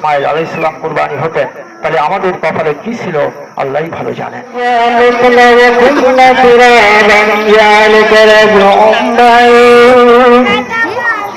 ইসমাইল আলাইহিস সালাম কুরবানি হতেন, তাহলে আমাদের কপালে কি ছিল আল্লাহই ভালো জানেন।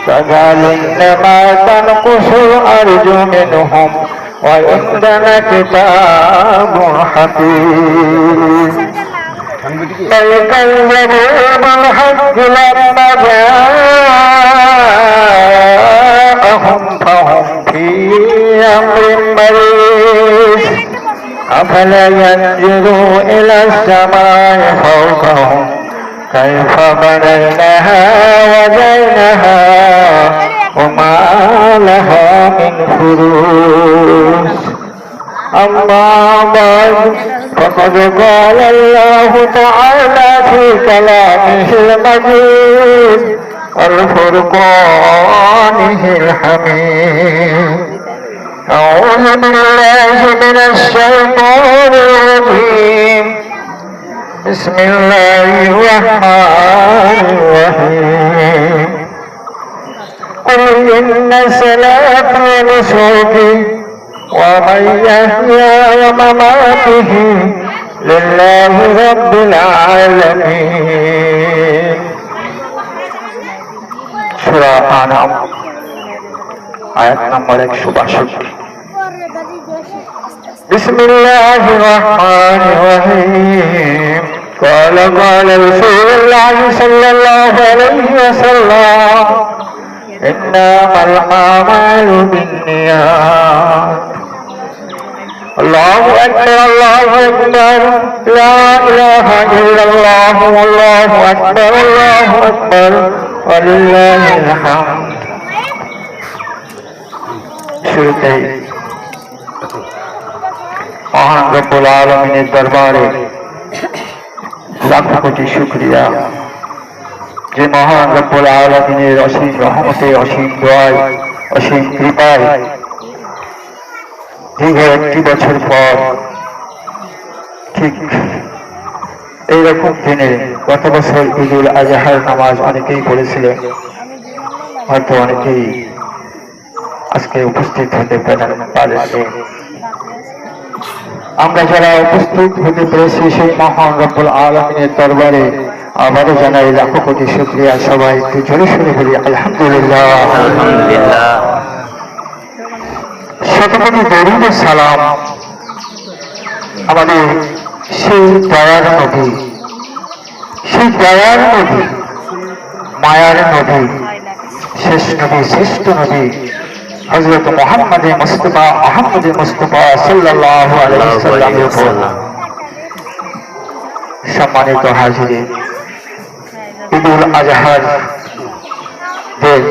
فذلكما تنقص الأرجو منهم وعندنا كتاب حفيظ بل كذبوا بالحق لما جاءهم فهم في أمر مريض أفلا ينظروا إلى السماء فوقهم كيف بنيناها وزينها وما لها من فروج أما بعد فقد قال الله تعالى في كلامه المجيد والفرقانه الحميد أعوذ بالله من الشيطان الرجيم بسم الله الرحمن الرحيم قل إن صلاتي ونسكي ومحياي ومماتي لله رب العالمين সূরা আনাম আয়াত নম্বর 162। بسم الله الرحمن الرحيم قال رسول الله صلى الله عليه وسلم إنما الأعمال بالنيات الله أكبر الله أكبر لا إله إلا الله والله أكبر الله أكبر ولله الحمد শুরুতেই মহান রব্বুল আলামিনের দরবারে লাখ কোটি শুকরিয়া, যে মহান রব্বুল আলামিনের অসীম রহমতে, অসীম দয়ায়, অসীম কৃপায় দীর্ঘ 1 বছর পর ঠিক এইরকম দিনে গত বছর ঈদুল আজহার নামাজ অনেকেই পড়েছিলেন, হয়তো অনেকেই আজকে উপস্থিত হতে পারেননি। আমরা যারা উপস্থিত হতে পেরেছি সেই মহান রব্বুল আলামিনের দরবারে আবারও জানাই লাখ কোটি শুকরিয়া। সবাই একটু জোরে শুনে বলি আলহামদুলিল্লাহ। শতকোটি দরুদ ও সালাম আমাদের সেই দয়ার নবী, সেই দয়ার নবী, মায়ার নবী, শেষ নবী, শ্রেষ্ঠ নবী হযরত মুহাম্মদে মুস্তাফা আহমদে মুস্তাফা সাল্লাল্লাহু আলাইহি ওয়াসাল্লামের উপর। সম্মানিত হাজিরিন, ঈদুল আজহার দিন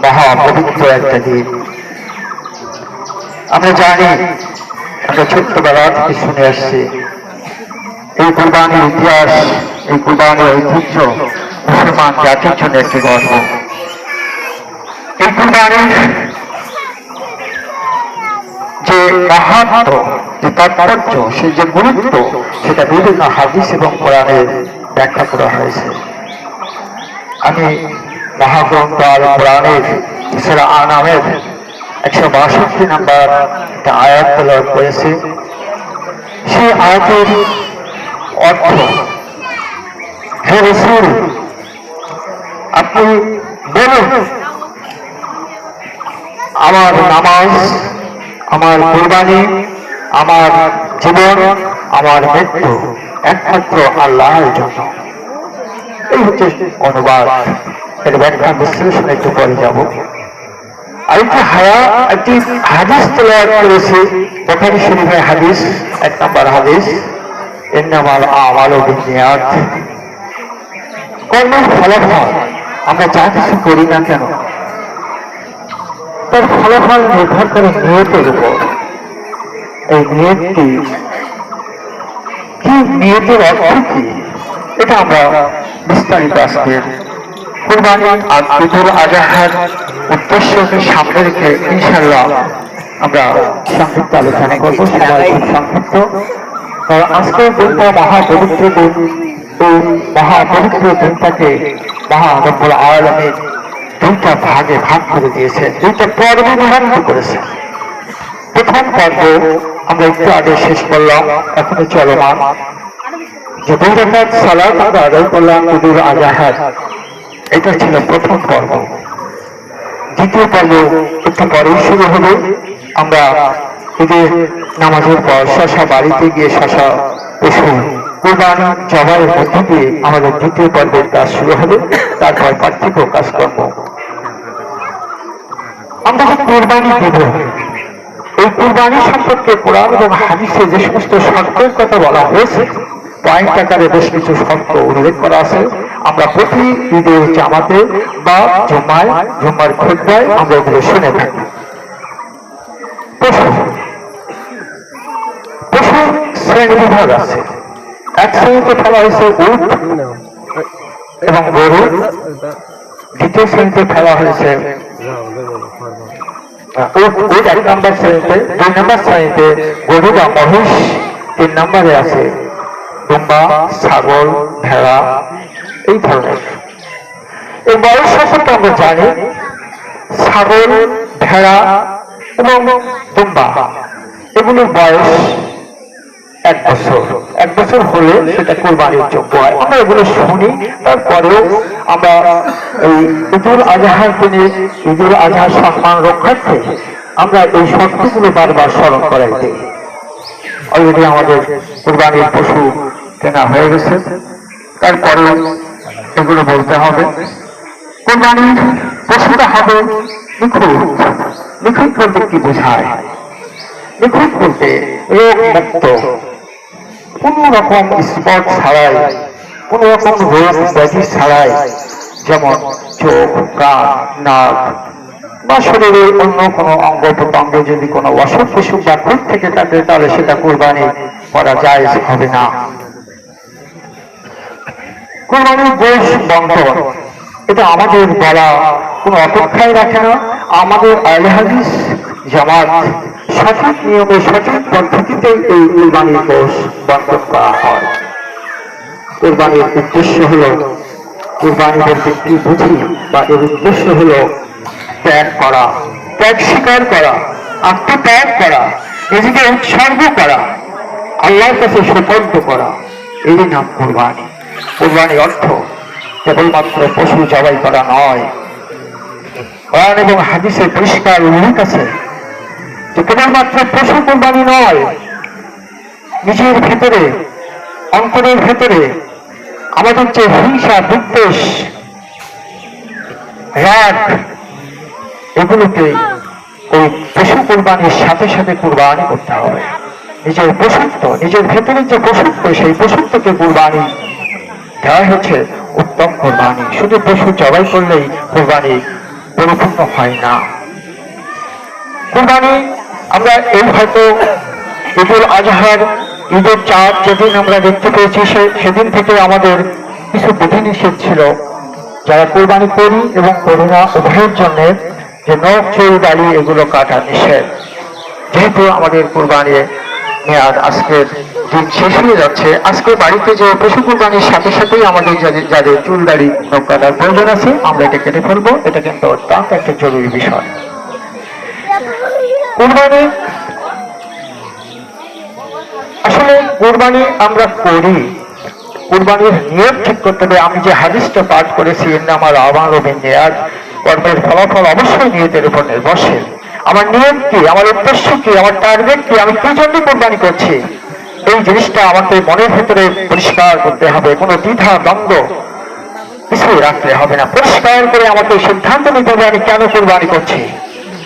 মহা পবিত্র একটা দিন। আমরা জানি, আমরা ছোট্টবেলা থেকে শুনে আসছি এই কুরবানির ইতিহাস, এই কুরবানির ঐতিহ্য মুসলমান জাতির জন্য একটি গর্ব। এই কুরবানির যে মাহাত্ম্য, যে তাৎপর্য, সেই যে গুরুত্ব, সেটা বিভিন্ন হাদিস এবং কোরআনে ব্যাখ্যা করা হয়েছে। আমি মহাগ্রন্থ আল কোরআনের সূরা আনামের 162 নম্বর একটা আয়াত তেলাওয়াত করেছি। সেই আয়াতের অর্থ, হে রাসূল আপনি বলুন আমার নামাজ, আমার কুরবানি, আমার জীবন, আমার মৃত্যু একমাত্র আল্লাহর জন্য। এই হচ্ছে অনুবাদ। এর ব্যাখ্যা বিশ্লেষণ একটু পরে যাব। আরেকটি হাদিস তেলাওয়াত করেছি, বুখারী শরীফের হাদিস, 1 নম্বর হাদিস, ইন্নামাল আমালু বিন্নিয়াত। কর্মের ফলাফল আমরা যা কিছু করি না কেন, তার ফলাফল নির্ভর করে নিয়তের উপর। এই নিয়তটি কি, নিয়তের অর্থ কি, এটা আমরা বিস্তারিত আজকের কুরবানি আর ঈদুল আজহার উদ্দেশ্যকে সামনে রেখে ইনশাআল্লাহ আমরা সংক্ষিপ্ত আলোচনা করবো। সবাই খুব সংক্ষিপ্ত, কারণ আজকের দিনটা মহাপবিত্র দিন। এই মহাপবিত্র দিনটাকে মহান রব্বুল আলামিন 2টা ভাগে ভাগ করে দিয়েছেন, 2টা পর্বে বিভক্ত করেছেন। প্রথম পর্ব আমরা একটু আগে শেষ করলাম, এখনো চলমান। যে 2 রাকাত সালাত আমরা আদায় করলাম ঈদুল আজহার, এটা ছিল প্রথম পর্ব। দ্বিতীয় পর্ব একটু পরেই শুরু হবে। আমরা ঈদের নামাজের পর শশা বাড়িতে গিয়ে শশা পশু কুরবানি জবাইয়ের মধ্য দিয়ে আমাদের দ্বিতীয় পর্বের কাজ শুরু হবে। তারপর পার্থিব কাজকর্ম। আমরা যে কুরবানি দেব, এই কুরবানি সম্পর্কে কোরআন এবং হাদিসে যে সমস্ত শর্তের কথা বলা হয়েছে, পয়েন্ট আকারে বেশ কিছু শর্ত উল্লেখ করা আছে। আমরা প্রতি ঈদের জামাতে বা জুম্মার খুতবায় আমরা এগুলো শুনে থাকি। পশু শ্রেণী বিভাগ আছে। এক শ্রেণীতে ফেলা হয়েছে উট এবং গরু, দ্বিতীয় শ্রেণীতে ফেলা হয়েছে উট 1 নম্বর শ্রেণীতে, 2 নম্বর শ্রেণীতে গরু বা মহিষ, 3 নম্বরে আছে দুম্বা, ছাগল, ভেড়া, এই ধরনের। এই বয়স সম্পর্কে আমরা জানি, ছাগল, ভেড়া এবং দুম্বা এগুলোর বয়স 1 বছর। 1 বছর হলে সেটা কোরবানির যোগ্য হয়। আমরা এগুলো শুনি, তারপরেও আমরা এই ঈদুল আজহার দিনে ঈদুল আজহার সম্মান রক্ষার্থে আমরা এই শর্তগুলো বারবার স্মরণ করাই দিই। অলরেডি আমাদের কোরবানির পশু কেনা হয়ে গেছে, তারপরেও এগুলো বলতে হবে। কোরবানির পশুটা হবে নিখুঁত। নিখুঁত বলতে কি বোঝায়? নিখুঁত বলতে রোগ মুক্ত, কোন রকম স্পট ছাড়াই, কোন রকম রোগ ব্যাধি ছাড়াই, যেমন চোখ, কান, নাক বা শরীরের অন্য কোনো অঙ্গ প্রত্যঙ্গে যদি কোনো অসুখ বিসুখ বা খুঁত থেকে থাকে, তাহলে সেটা কোরবানি করা জায়েজ হবে না। কোরবানির গোশ বন্টন, এটা আমাদের বলা কোনো অপেক্ষায় রাখে না। আমাদের আহলে হাদিস জামাত সঠিক নিয়মে সঠিক পদ্ধতিতে এই কোরবানির গোশ বন্টন করা হয়। কোরবানির উদ্দেশ্য হলো, কোরবানি বলতে কি বুঝি, বা এর উদ্দেশ্য হলো ত্যাগ করা, ত্যাগ স্বীকার করা, আত্মত্যাগ করা, নিজেকে উৎসর্গ করা, আল্লাহর কাছে সুপর্দ করা, এই নাম কোরবানি। কোরবানির অর্থ কেবলমাত্র পশু জবাই করা নয়। কোরআন এবং হাদিসে পরিষ্কার উল্লেখ আছে যে কেবলমাত্র পশু কোরবানি নয়, নিজের ভেতরে, অন্তরের ভেতরে আমাদের যে হিংসা, বিদ্বেষ, রাগ, এগুলোকে ওই পশু কোরবানির সাথে সাথে কোরবানি করতে হবে। নিজের পশুত্ব, নিজের ভেতরের যে পশুত্ব, সেই পশুত্বকে কোরবানি দেওয়া হচ্ছে উত্তম কোরবানি। শুধু পশু জবাই করলেই কোরবানি পরিপূর্ণ হয় না। কোরবানি আমরা এই হয়তো ঈদুল আজহার, ঈদের চাঁদ যেদিন আমরা দেখতে পেয়েছি, সেদিন থেকে আমাদের কিছু বিধিনিষেধ ছিল যারা কোরবানি করি এবং করি না উভয়ের জন্য, যে নখ, চুল, দাড়ি এগুলো কাটা নিষেধ। যেহেতু আমাদের কোরবানি মেয়াদ আজকের দিন শেষ হয়ে যাচ্ছে, আজকে বাড়িতে যে পশু কোরবানির সাথে সাথেই আমাদের যাদের চুল, দাড়ি, নখ কাটার প্রয়োজন আছে, আমরা এটা কেটে ফেলবো। এটা কিন্তু অত্যন্ত একটা জরুরি বিষয়। কোরবানি আসলে কোরবানি আমরা করি, কোরবানির নিয়ম ঠিক করতে হবে। আমি যে হাদিসটা পাঠ করেছি, আমার আহ্বান রবিন নিয়াদ, কর্মের ফলাফল অবশ্যই নিয়তের উপর নির্ভরশীল। আমার নিয়ম কি, আমার উদ্দেশ্য কি, আমার টার্গেট কি, আমি কি জন্য কোরবানি করছি, এই জিনিসটা আমাকে মনের ভেতরে পরিষ্কার করতে হবে। কোনো দ্বিধা দ্বন্দ্ব কিছু রাখতে হবে না। পরিষ্কার করে আমাকে সিদ্ধান্ত নিতে হবে আমি কেন কোরবানি করছি।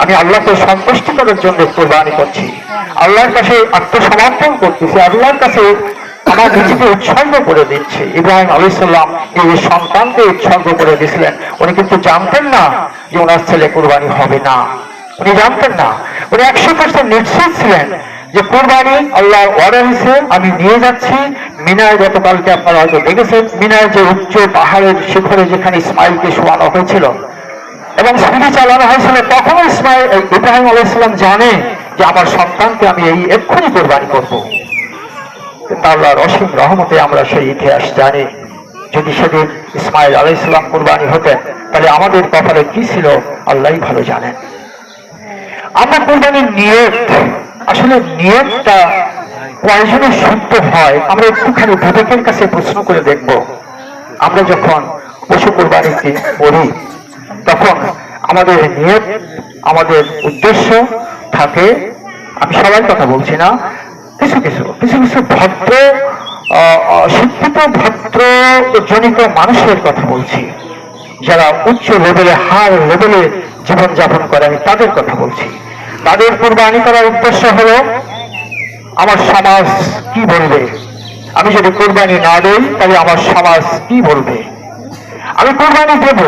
আমি আল্লাহকে সন্তুষ্ট করার জন্য কোরবানি করছি, আল্লাহর কাছে আত্মসমর্পণ করতেছি, আল্লাহর কাছে আমার নিজেকে উৎসর্গ করে দিচ্ছি। ইব্রাহিম আলাইহিস সালাম নিজের সন্তানকে উৎসর্গ করে দিয়েছিলেন। উনি কিন্তু জানতেন না যে ওনার ছেলে কোরবানি হবে না, উনি জানতেন না। উনি 100% নিশ্চিত ছিলেন যে কোরবানি আল্লাহর অর্ডার হিসেবে আমি নিয়ে যাচ্ছি। মিনায় গতকালকে আপনারা হয়তো দেখেছেন, মিনায় যে উচ্চ পাহাড়ের শিখরে যেখানে ইসমাইলকে শোয়ানো হয়েছিল এবং সিঁড়ি চালানো হয়েছিল, তখন ইব্রাহিম আলাইহিস সালাম জানে যে আমার সন্তানকে আমি এই এক্ষুনি কোরবানি করবো। কিন্তু আল্লাহর অসীম রহমতে আমরা সেই ইতিহাস জানি। যদি সেদিন ইসমাইল আলাইহিস সালাম কোরবানি হতেন, তাহলে আমাদের কপালে কি ছিল আল্লাহই ভালো জানেন। আমরা কোরবানির নিয়ত আসলে নিয়তটা কয়জনে শুদ্ধ হয় আমরা একটুখানি বিবেকের কাছে প্রশ্ন করে দেখব। আমরা যখন পশু কোরবানিতে করি তখন আমাদের নিয়ত, আমাদের উদ্দেশ্য থাকে, আমি সবার কথা বলছি না, কিছু কিছু কিছু কিছু ভদ্র শিক্ষিত ভদ্র জনিত মানুষের কথা বলছি, যারা উচ্চ লেভেলে হাই লেভেলে জীবনযাপন করে, আমি তাদের কথা বলছি। তাদের কোরবানি করার উদ্দেশ্য হলো আমার সমাজ কি বলবে, আমি যদি কোরবানি না দেই তাহলে আমার সমাজ কি বলবে। আমি কোরবানি দেব,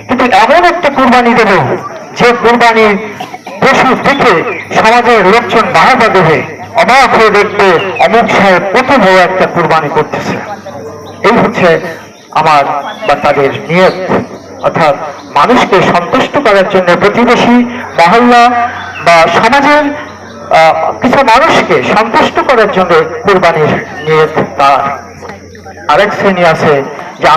কিন্তু এমন একটা কোরবানি দেব যে কোরবানির পশু দেখে সমাজের লোকজন বাহাবা দেবে, অবাক হয়ে দেখবে অমুক সাহেব কত বড় একটা কোরবানি করতেছে। এই হচ্ছে আমার বা তাদের নিয়ত, অর্থাৎ মানুষকে সন্তুষ্ট করার জন্য, প্রতিবেশী মহল্লা বা সমাজের কিছু মানুষকে সন্তুষ্ট করার জন্য কোরবানির নিয়ত তার। আরেক শ্রেণী আছে যে